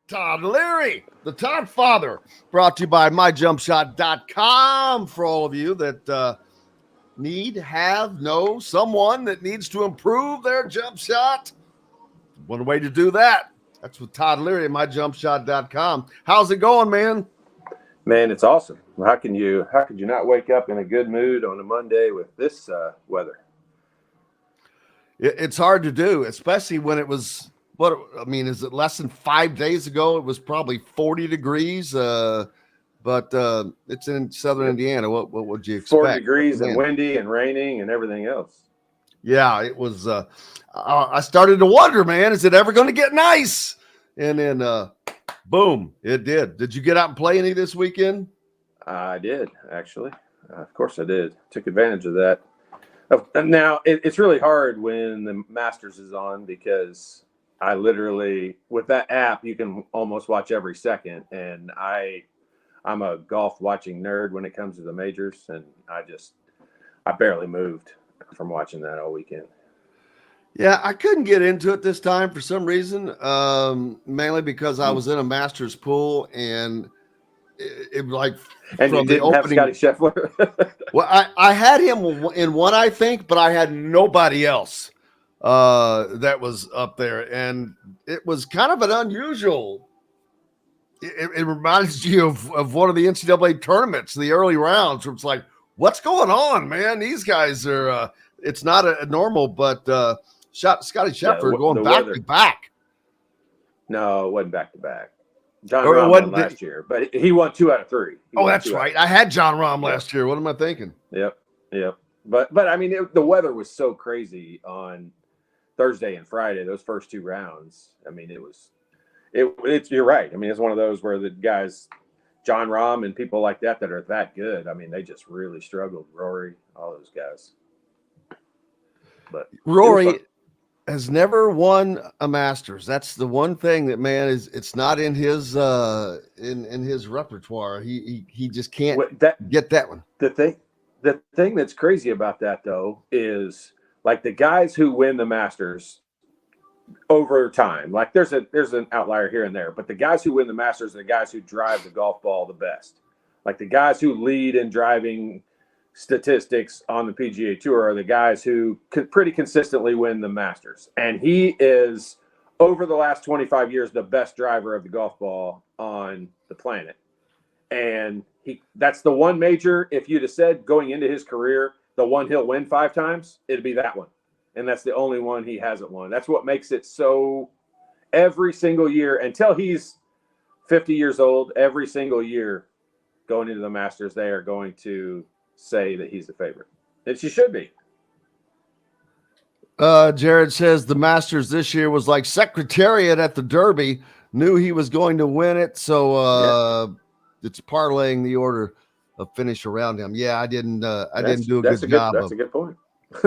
Todd Leary, the Todd Father, brought to you by MyJumpShot.com for all of you that know someone that needs to improve their jump shot. One way to do that. That's with Todd Leary at MyJumpShot.com. How's it going, man? Man, it's awesome. How could you not wake up in a good mood on a Monday with this weather? It's hard to do, especially when it was, is it less than 5 days ago? It was probably 40 degrees, but it's in southern Indiana. What would you expect? 40 degrees and windy and raining and everything else. Yeah, it was. I started to wonder, man, is it ever going to get nice? And then, boom, it did. Did you get out and play any this weekend? I did, actually. Of course I did. Took advantage of that. Now, it's really hard when the Masters is on because I literally, with that app, you can almost watch every second. And I'm a golf watching nerd when it comes to the majors. And I barely moved from watching that all weekend. Yeah, I couldn't get into it this time for some reason, mainly because I was in a Masters pool and it like and from you didn't the opening, have Scotty Scheffler. Well, I had him in one, I think, but I had nobody else that was up there, and it was kind of an unusual. It reminds you of one of the NCAA tournaments, the early rounds, where it's like, what's going on, man? These guys are. It's not a normal, but Scotty Scheffler going back to back. No, it wasn't back to back. John Rahm won last year, but he won 2 out of 3. That's right. I had John Rahm last year. What am I thinking? Yep. But I mean, the weather was so crazy on Thursday and Friday. Those first 2 rounds. I mean, it's. You're right. I mean, it's one of those where the guys, John Rahm and people like that are that good. I mean, they just really struggled. Rory, all those guys. But Rory has never won a Masters. That's the one thing that, man, it's not in his in his repertoire. He just can't get that one. The thing that's crazy about that though is like the guys who win the Masters over time. Like there's an outlier here and there, but the guys who win the Masters are the guys who drive the golf ball the best. Like the guys who lead in driving statistics on the PGA Tour are the guys who pretty consistently win the Masters. And he is, over the last 25 years, the best driver of the golf ball on the planet. And that's the one major, if you'd have said going into his career, the one he'll win 5 times, it'd be that one. And that's the only one he hasn't won. That's what makes it so every single year, until he's 50 years old, every single year going into the Masters, they are going to say that he's the favorite. And she should be. Jared says the Masters this year was like Secretariat at the Derby. Knew he was going to win it, so it's parlaying the order of finish around him. Yeah, I didn't do a good job. That's a good point.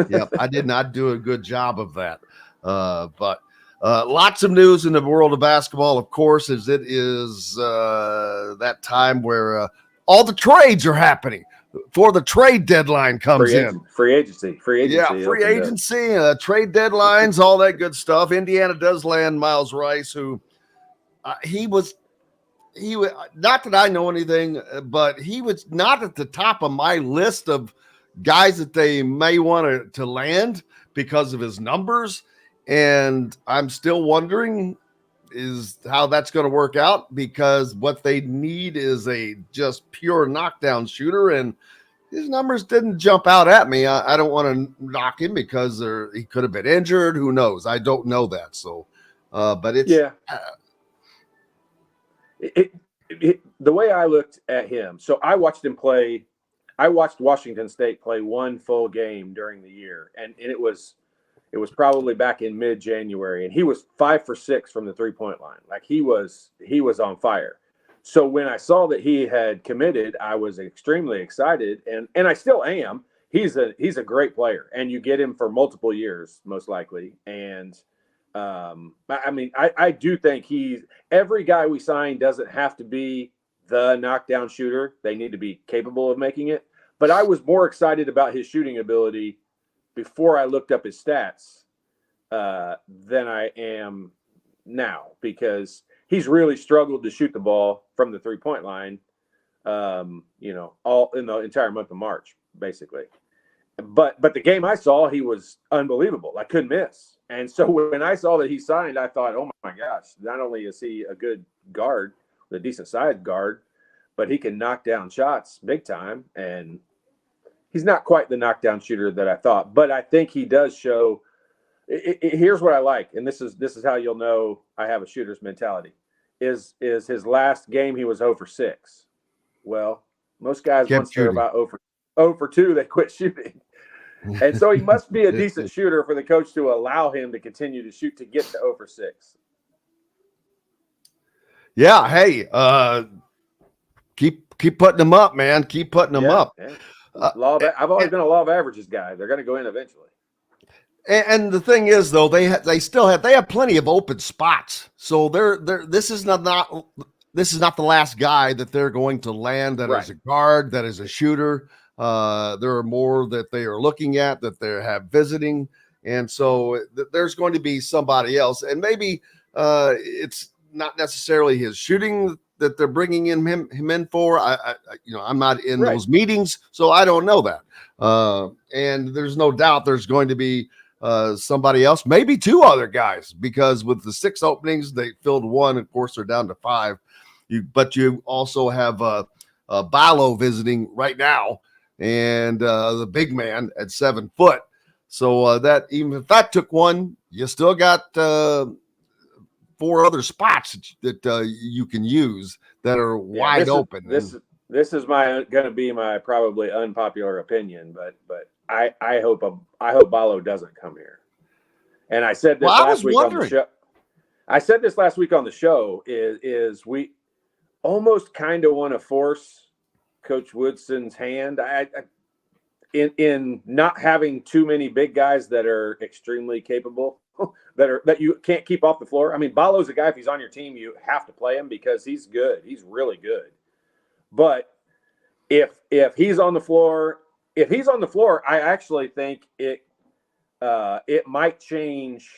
Yep, I did not do a good job of that. But lots of news in the world of basketball, of course, as it is that time where all the trades are happening. Before the trade deadline comes in. Free agency. Yeah, free agency, trade deadlines, all that good stuff. Indiana does land Myles Rice, who he was not that I know anything, but he was not at the top of my list of guys that they may want to land because of his numbers. And I'm still wondering is how that's going to work out, because what they need is a just pure knockdown shooter, and his numbers didn't jump out at me. I don't want to knock him because he could have been injured. Who knows? I don't know that. So, but it's the way I looked at him. So I watched him play. I watched Washington State play one full game during the year, and it was probably back in mid-January, and he was 5 for 6 from the 3-point line. Like he was on fire. So when I saw that he had committed, I was extremely excited, and I still am. He's a great player, and you get him for multiple years, most likely. And I mean, I do think every guy we sign doesn't have to be the knockdown shooter. They need to be capable of making it. But I was more excited about his shooting ability before I looked up his stats than I am now, because he's really struggled to shoot the ball from the 3-point line, all in the entire month of March, basically. But the game I saw, he was unbelievable. I couldn't miss. And so when I saw that he signed, I thought, oh my gosh, not only is he a good guard, a decent sized guard, but he can knock down shots big time. And he's not quite the knockdown shooter that I thought, but I think he does show. Here's what I like, and this is how you'll know I have a shooter's mentality. Is his last game he was 0 for 6. Well, most guys once they're about 0 for 2, they quit shooting. And so he must be a decent shooter for the coach to allow him to continue to shoot to get to 0 for 6. Yeah, hey, keep putting them up, man. Keep putting them up. Yeah. I've always been a law of averages guy. They're going to go in eventually. And the thing is, though, they have plenty of open spots. So this is not the last guy that they're going to land that is a guard, that is a shooter. There are more that they are looking at, that they have visiting, and so there's going to be somebody else, and maybe it's not necessarily his shooting that they're bringing him in for. I'm not in those meetings, so I don't know that. And there's no doubt there's going to be somebody else, maybe 2 other guys, because with the 6 openings, they filled 1. Of course, they're down to 5. But you also have Ballo visiting right now, and the big man at 7 foot. So that even if that took 1, you still got 4 other spots that you can use that are wide open. This is going to be my probably unpopular opinion, but I hope Ballo doesn't come here. And I said this last week on the show. I said this last week on the show is we almost kind of want to force Coach Woodson's hand in not having too many big guys that are extremely capable, that you can't keep off the floor. I mean, Ballo's a guy, if he's on your team, you have to play him because he's good. He's really good. But if he's on the floor, I actually think it might change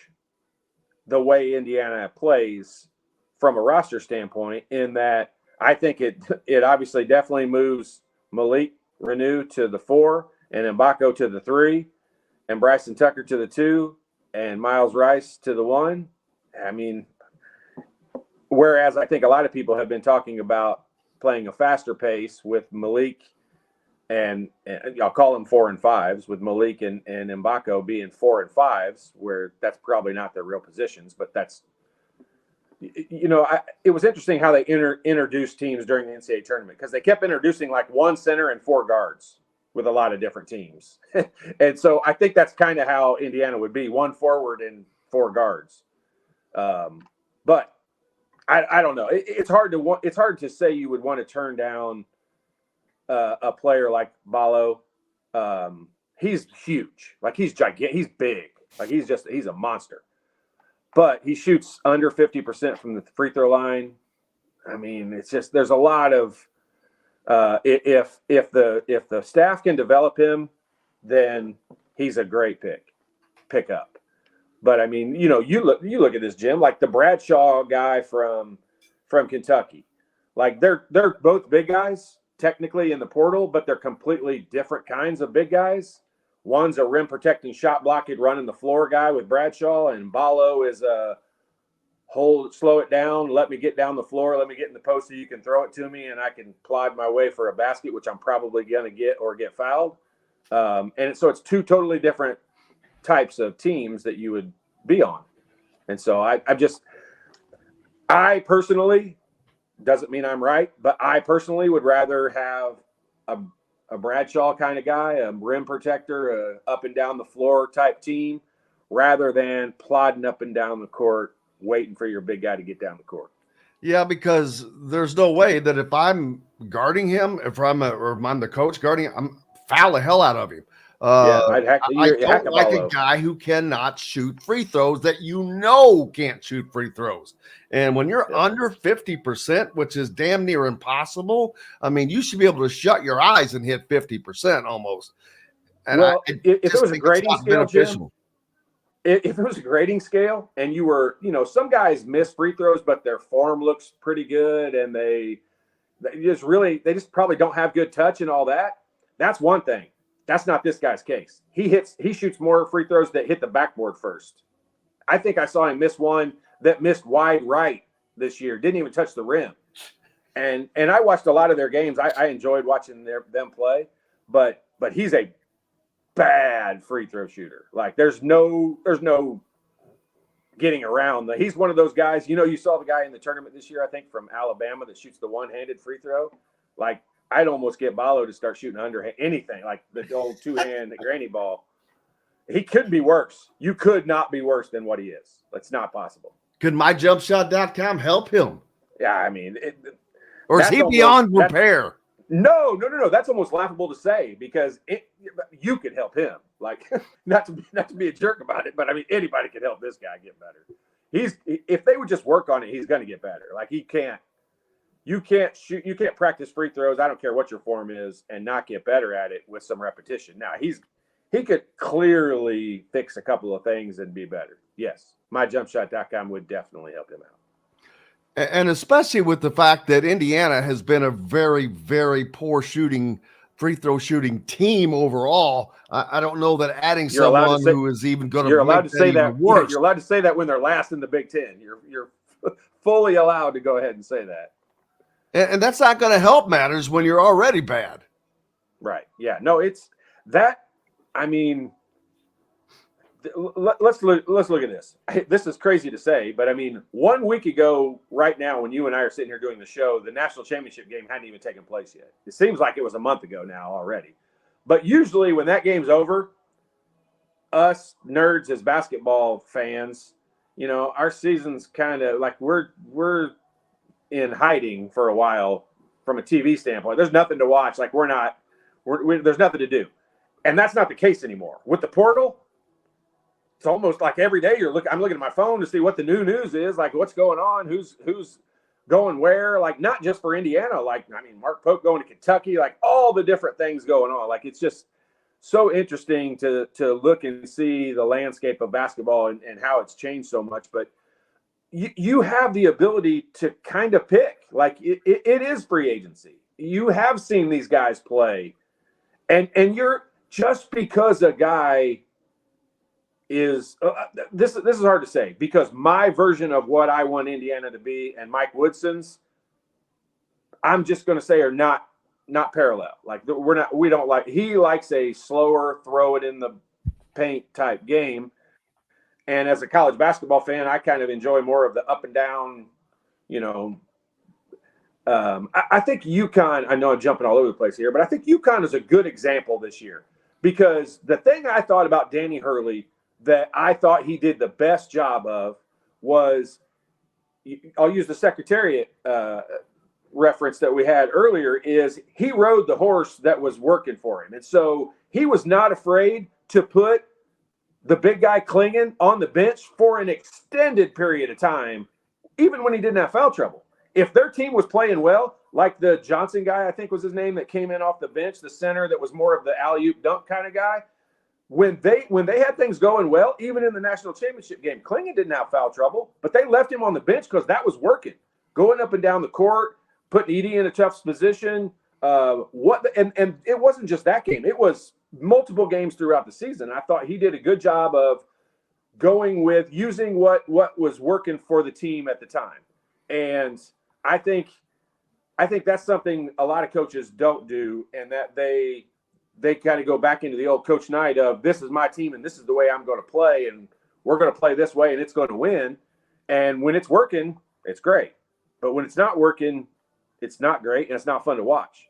the way Indiana plays from a roster standpoint, in that I think it obviously definitely moves Malik Renew to the 4 and Mbako to the 3 and Bryson Tucker to the 2 and Myles Rice to the 1. I mean, whereas I think a lot of people have been talking about playing a faster pace with Malik and I'll call them 4 and 5s, with Malik and Mbako being 4 and 5s, where that's probably not their real positions, but that's, it was interesting how they introduced teams during the NCAA tournament, because they kept introducing like 1 center and 4 guards with a lot of different teams. And so I think that's kind of how Indiana would be, 1 forward and 4 guards. But I don't know. It's hard to say you would want to turn down a player like Ballo. He's huge. Like, he's gigantic. He's big. Like, he's a monster. But he shoots under 50% from the free throw line. I mean, it's just, there's a lot of if the staff can develop him, then he's a great pick up. But I mean, you look at this, Jim, like the Bradshaw guy from Kentucky. Like, they're both big guys technically in the portal, but they're completely different kinds of big guys. One's a rim protecting, shot blocking, running the floor guy with Bradshaw, and Ballo is a slow it down, let me get down the floor, let me get in the post so you can throw it to me and I can plod my way for a basket, which I'm probably going to get or get fouled. And so it's 2 totally different types of teams that you would be on. And so I personally, doesn't mean I'm right, but I personally would rather have a Bradshaw kind of guy, a rim protector, a up and down the floor type team, rather than plodding up and down the court, waiting for your big guy to get down the court. Yeah, because there's no way that if I'm guarding him, or I'm the coach guarding him, I'm foul the hell out of him. I don't like a guy who cannot shoot free throws, that can't shoot free throws. And when you're under 50%, which is damn near impossible, I mean, you should be able to shut your eyes and hit 50% almost. And if it was a grading scale, Jim, if it was a grading scale and you were, some guys miss free throws, but their form looks pretty good and they just probably don't have good touch and all that. That's one thing. That's not this guy's case. He shoots more free throws that hit the backboard first. I think I saw him miss one that missed wide right this year. Didn't even touch the rim. And I watched a lot of their games. I enjoyed watching them play, but he's a bad free throw shooter. Like there's no getting around. He's one of those guys. You saw the guy in the tournament this year, I think, from Alabama that shoots the one-handed free throw. Like I'd almost get Ballo to start shooting underhand anything, like the old two-hand granny ball. He could be worse. You could not be worse than what he is. That's not possible. Could myjumpshot.com help him? Yeah, I mean, or is he beyond repair? No. That's almost laughable to say because you could help him. Like, not to be a jerk about it, but I mean, anybody could help this guy get better. If they would just work on it, he's going to get better. Like you can't practice free throws. I don't care what your form is and not get better at it with some repetition. Now he could clearly fix a couple of things and be better. Yes, myjumpshot.com would definitely help him out. And especially with the fact that Indiana has been a very, very poor free throw shooting team overall. I don't know that adding someone who is even going to you're allowed to say that worse. You're allowed to say that when they're last in the Big Ten. You're fully allowed to go ahead and say that. And that's not going to help matters when you're already bad. Right. Yeah. No, it's that. I mean, let's look at this. This is crazy to say, but I mean, 1 week ago, right now, when you and I are sitting here doing the show, the national championship game hadn't even taken place yet. It seems like it was a month ago now already. But usually when that game's over, us nerds as basketball fans, our season's kind of like we're in hiding for a while from a TV standpoint. There's nothing to watch. Like there's nothing to do. And that's not the case anymore. With the portal, it's almost like every day I'm looking at my phone to see what the new news is, like what's going on, who's going where, like not just for Indiana, like, I mean, Mark Pope going to Kentucky, like all the different things going on. Like, it's just so interesting to look and see the landscape of basketball and how it's changed so much. But you have the ability to kind of pick, like it is free agency. You have seen these guys play and you're just because a guy is this is hard to say because my version of what I want Indiana to be and Mike Woodson's, I'm just going to say are not parallel. Like we don't like, he likes a slower throw it in the paint type game. And as a college basketball fan, I kind of enjoy more of the up and down, I think UConn, I know I'm jumping all over the place here, but I think UConn is a good example this year because the thing I thought about Danny Hurley that I thought he did the best job of was, I'll use the Secretariat reference that we had earlier, is he rode the horse that was working for him. And so he was not afraid to put the big guy Klingon on the bench for an extended period of time, even when he didn't have foul trouble. If their team was playing well, like the Johnson guy, I think was his name, that came in off the bench, the center that was more of the alley-oop dunk kind of guy, when they had things going well, even in the national championship game, Klingon didn't have foul trouble, but they left him on the bench because that was working. Going up and down the court, putting Edie in a tough position. And it wasn't just that game. It was multiple games throughout the season. I thought he did a good job of going with using what was working for the team at the time. And I think that's something a lot of coaches don't do, and that they kind of go back into the old Coach Knight of, this is my team and this is the way I'm going to play and we're going to play this way and it's going to win. And when it's working, it's great. But when it's not working, it's not great and it's not fun to watch.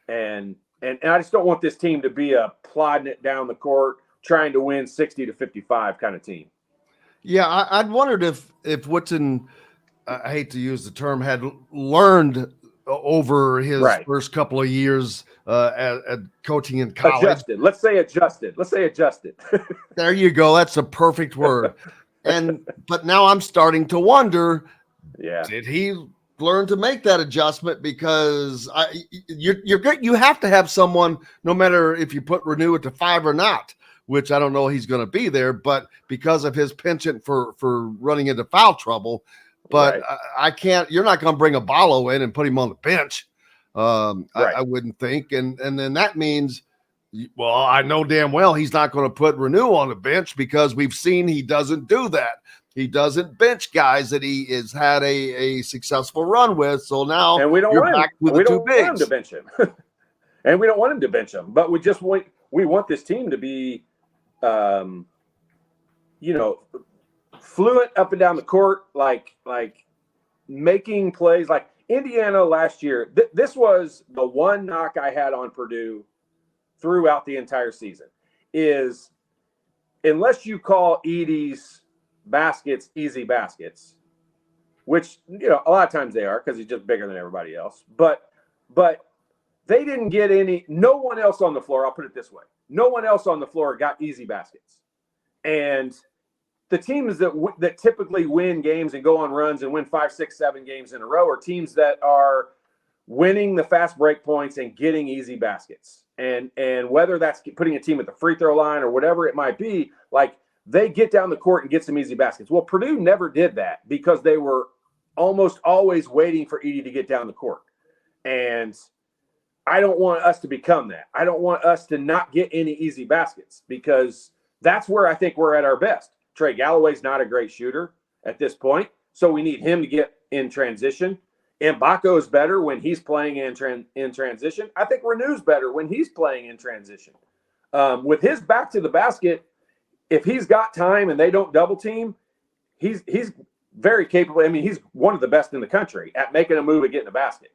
And I just don't want this team to be a plodding it down the court, trying to win 60-55 kind of team. Yeah, I'd wondered if Woodson, I hate to use the term, had learned over his first couple of years at coaching in college. Adjusted. Let's say adjusted. There you go. That's a perfect word. But now I'm starting to wonder, did he learn to make that adjustment? Because you have to have someone, no matter if you put Renew it to 5 or not, which I don't know he's going to be there, but because of his penchant for running into foul trouble. But Right. I can't. You're not going to bring a Ballo in and put him on the bench. Right. I wouldn't think, and then that means, well, I know damn well he's not going to put Renew on the bench because we've seen he doesn't do that. He doesn't bench guys that he has had a successful run with. So now and we don't you're want back him. with We the two don't want him bigs. to bench him, and we don't want him to bench him. But we want this team to be, fluent up and down the court, like making plays. Like Indiana last year, this was the one knock I had on Purdue throughout the entire season is unless you call Edey's baskets easy baskets, which, a lot of times they are because he's just bigger than everybody else. But they didn't get no one else on the floor. I'll put it this way. No one else on the floor got easy baskets. And the teams that typically win games and go on runs and win 5, 6, 7 games in a row are teams that are winning the fast break points and getting easy baskets. And whether that's putting a team at the free throw line or whatever it might be, like they get down the court and get some easy baskets. Well, Purdue never did that because they were almost always waiting for Edey to get down the court. And I don't want us to become that. I don't want us to not get any easy baskets because that's where I think we're at our best. Trey Galloway's not a great shooter at this point, so we need him to get in transition. Mbako is better when he's playing in transition. I think Renew's better when he's playing in transition. With his back to the basket, if he's got time and they don't double team, he's very capable. I mean, he's one of the best in the country at making a move and getting a basket.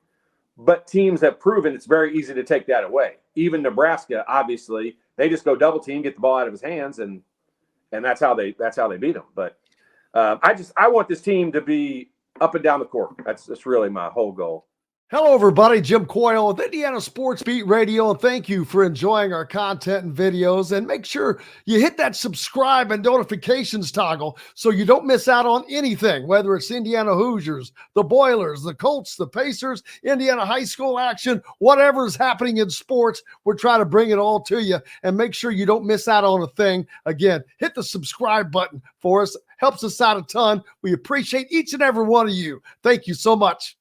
But teams have proven it's very easy to take that away. Even Nebraska, obviously, they just go double team, get the ball out of his hands, and that's how they beat him. But I want this team to be up and down the court. That's really my whole goal. Hello, everybody. Jim Coyle with Indiana Sports Beat Radio, and thank you for enjoying our content and videos. And make sure you hit that subscribe and notifications toggle so you don't miss out on anything, whether it's Indiana Hoosiers, the Boilers, the Colts, the Pacers, Indiana high school action, whatever's happening in sports. We're trying to bring it all to you, and make sure you don't miss out on a thing. Again, hit the subscribe button for us. Helps us out a ton. We appreciate each and every one of you. Thank you so much.